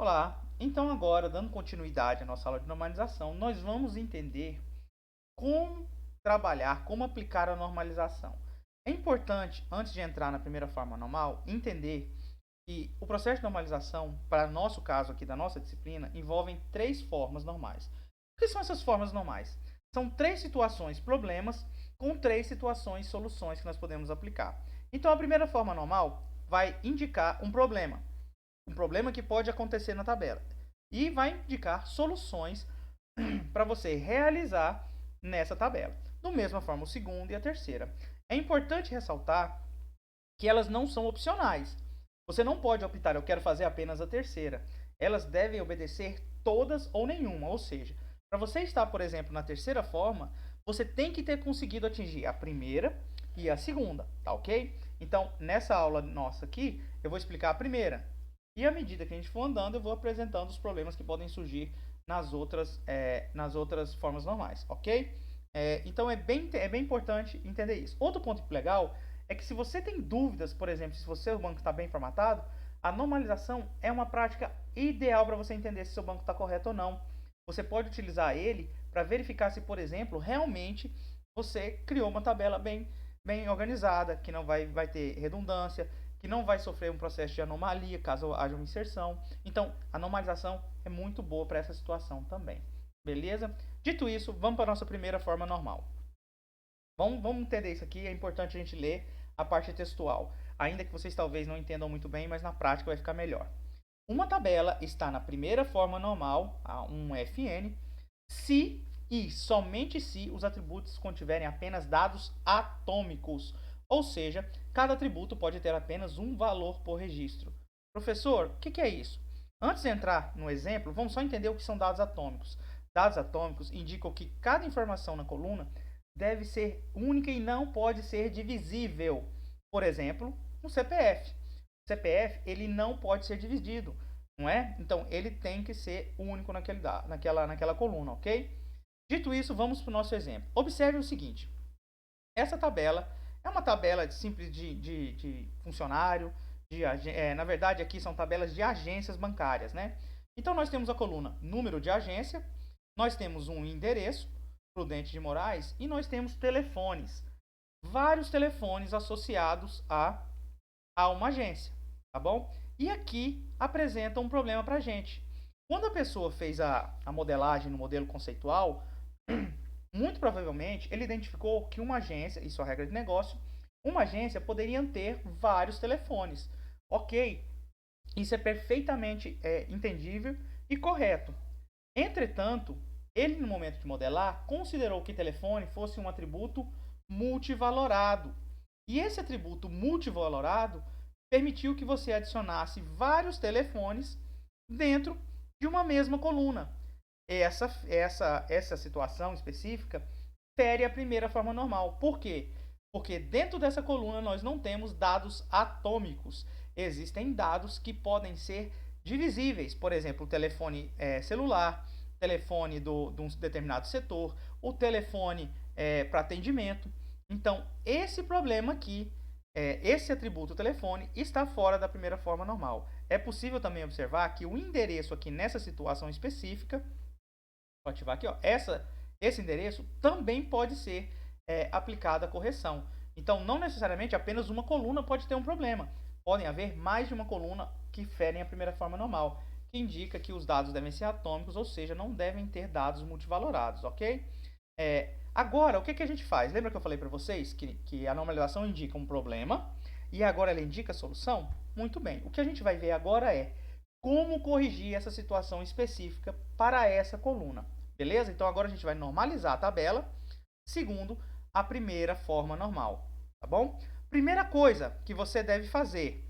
Olá, então agora, dando continuidade à nossa aula de normalização, nós vamos entender como trabalhar, como aplicar a normalização. É importante, antes de entrar na primeira forma normal, entender que o processo de normalização, para nosso caso aqui da nossa disciplina, envolve três formas normais. O que são essas formas normais? São três situações, problemas, com três situações, soluções que nós podemos aplicar. Então, a primeira forma normal vai indicar um problema que pode acontecer na tabela. E vai indicar soluções para você realizar nessa tabela. Da mesma forma, o segundo e a terceira. É importante ressaltar que elas não são opcionais. Você não pode optar, eu quero fazer apenas a terceira. Elas devem obedecer todas ou nenhuma. Ou seja, para você estar, por exemplo, na terceira forma, você tem que ter conseguido atingir a primeira e a segunda, tá ok? Então, nessa aula nossa aqui, eu vou explicar a primeira. E à medida que a gente for andando, eu vou apresentando os problemas que podem surgir nas outras formas normais, ok? Então, é bem importante entender isso. Outro ponto legal é que se você tem dúvidas, por exemplo, se o seu banco está bem formatado, a normalização é uma prática ideal para você entender se seu banco está correto ou não. Você pode utilizar ele para verificar se, por exemplo, realmente você criou uma tabela bem organizada, que não vai ter redundância, que não vai sofrer um processo de anomalia caso haja uma inserção. Então, a normalização é muito boa para essa situação também. Beleza? Dito isso, vamos para a nossa primeira forma normal. Vamos entender isso aqui, é importante a gente ler a parte textual. Ainda que vocês talvez não entendam muito bem, mas na prática vai ficar melhor. Uma tabela está na primeira forma normal, um FN, se e somente se os atributos contiverem apenas dados atômicos. Ou seja, cada atributo pode ter apenas um valor por registro. Professor, o que é isso? Antes de entrar no exemplo, vamos só entender o que são dados atômicos. Dados atômicos indicam que cada informação na coluna deve ser única e não pode ser divisível. Por exemplo, um CPF. O CPF ele não pode ser dividido, não é? Então ele tem que ser único naquela coluna, ok? Dito isso, vamos para o nosso exemplo. Observe o seguinte: essa tabela é uma tabela simples de funcionário, na verdade aqui são tabelas de agências bancárias, né? Então nós temos a coluna número de agência, nós temos um endereço, Prudente de Moraes, e nós temos telefones, vários telefones associados a uma agência, tá bom? E aqui apresenta um problema para a gente. Quando a pessoa fez a modelagem no modelo conceitual, muito provavelmente ele identificou que uma agência, isso é a regra de negócio, uma agência poderia ter vários telefones. Ok, isso é perfeitamente entendível e correto. Entretanto, ele no momento de modelar considerou que telefone fosse um atributo multivalorado. E esse atributo multivalorado permitiu que você adicionasse vários telefones dentro de uma mesma coluna. Essa situação específica fere a primeira forma normal. Por quê? Porque dentro dessa coluna nós não temos dados atômicos. Existem dados que podem ser divisíveis. Por exemplo, o telefone celular, telefone de um determinado setor, o telefone para atendimento. Então, esse problema aqui, esse atributo telefone, está fora da primeira forma normal. É possível também observar que o endereço aqui nessa situação específica, vou ativar aqui, ó, esse endereço também pode ser aplicada a correção. Então, não necessariamente apenas uma coluna pode ter um problema. Podem haver mais de uma coluna que ferem a primeira forma normal, que indica que os dados devem ser atômicos, ou seja, não devem ter dados multivalorados, ok? Agora, o que a gente faz? Lembra que eu falei para vocês que a normalização indica um problema e agora ela indica a solução? Muito bem. O que a gente vai ver agora é como corrigir essa situação específica para essa coluna. Beleza? Então agora a gente vai normalizar a tabela segundo a primeira forma normal, tá bom? Primeira coisa que você deve fazer,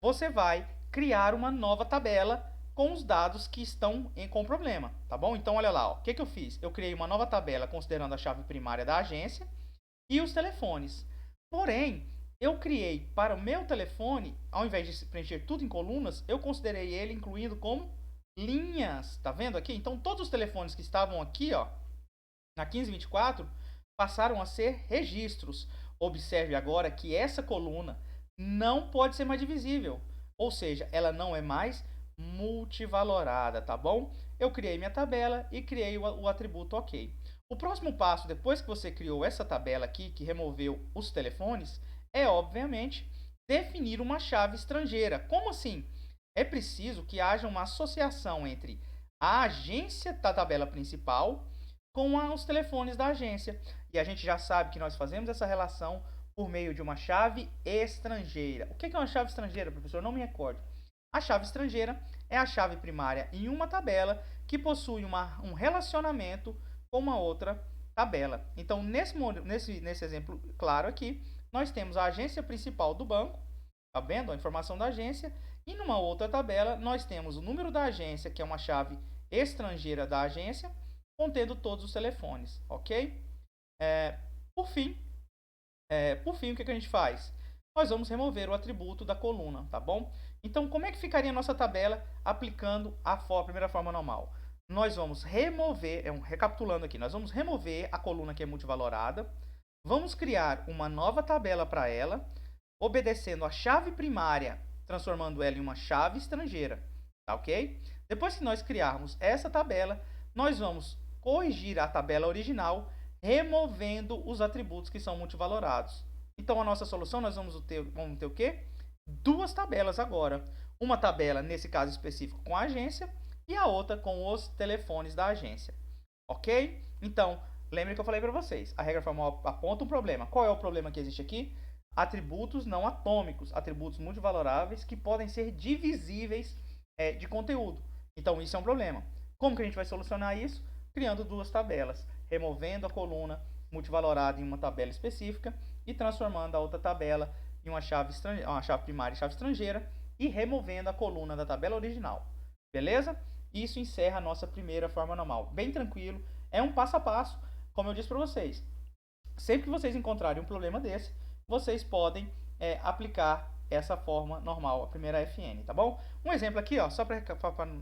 você vai criar uma nova tabela com os dados que estão com problema, tá bom? Então olha lá, o que eu fiz? Eu criei uma nova tabela considerando a chave primária da agência e os telefones. Porém, eu criei para o meu telefone, ao invés de preencher tudo em colunas, eu considerei ele incluindo como linhas. Tá vendo aqui? Então, todos os telefones que estavam aqui, ó, na 1524, passaram a ser registros. Observe agora que essa coluna não pode ser mais divisível. Ou seja, ela não é mais multivalorada, tá bom? Eu criei minha tabela e criei o atributo OK. O próximo passo, depois que você criou essa tabela aqui, que removeu os telefones, é, obviamente, definir uma chave estrangeira. Como assim? É preciso que haja uma associação entre a agência da tabela principal com os telefones da agência. E a gente já sabe que nós fazemos essa relação por meio de uma chave estrangeira. O que é uma chave estrangeira, professor? Não me recordo. A chave estrangeira é a chave primária em uma tabela que possui um relacionamento com uma outra tabela. Então, nesse exemplo claro aqui, nós temos a agência principal do banco, tá vendo? A informação da agência. E numa outra tabela, nós temos o número da agência, que é uma chave estrangeira da agência, contendo todos os telefones, ok? Por fim, o que a gente faz? Nós vamos remover o atributo da coluna, tá bom? Então, como é que ficaria a nossa tabela aplicando a primeira forma normal? Nós vamos remover, recapitulando aqui, nós vamos remover a coluna que é multivalorada, vamos criar uma nova tabela para ela, obedecendo a chave primária, transformando ela em uma chave estrangeira, tá ok? Depois que nós criarmos essa tabela, nós vamos corrigir a tabela original, removendo os atributos que são multivalorados. Então, a nossa solução, nós vamos ter o quê? Duas tabelas agora. Uma tabela, nesse caso específico, com a agência e a outra com os telefones da agência. Ok? Então, lembre que eu falei para vocês. A regra formal aponta um problema. Qual é o problema que existe aqui? Atributos não atômicos, atributos multivaloráveis que podem ser divisíveis de conteúdo. Então, isso é um problema. Como que a gente vai solucionar isso? Criando duas tabelas, removendo a coluna multivalorada em uma tabela específica e transformando a outra tabela em uma chave primária e chave estrangeira e removendo a coluna da tabela original. Beleza? Isso encerra a nossa primeira forma normal. Bem tranquilo, é um passo a passo, como eu disse para vocês. Sempre que vocês encontrarem um problema desse, vocês podem aplicar essa forma normal, a primeira FN, tá bom? Um exemplo aqui, ó, só para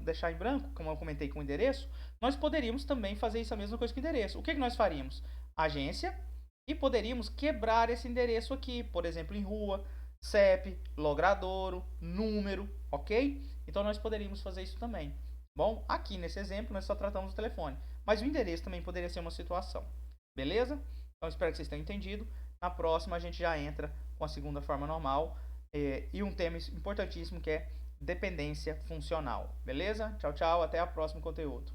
deixar em branco, como eu comentei com o endereço, nós poderíamos também fazer isso a mesma coisa com o endereço. O que nós faríamos? Agência, e poderíamos quebrar esse endereço aqui, por exemplo, em rua, CEP, logradouro, número, ok? Então nós poderíamos fazer isso também. Bom, aqui nesse exemplo nós só tratamos o telefone, mas o endereço também poderia ser uma situação. Beleza? Então espero que vocês tenham entendido. Na próxima a gente já entra com a segunda forma normal e um tema importantíssimo que é dependência funcional. Beleza? Tchau, tchau. Até o próximo conteúdo.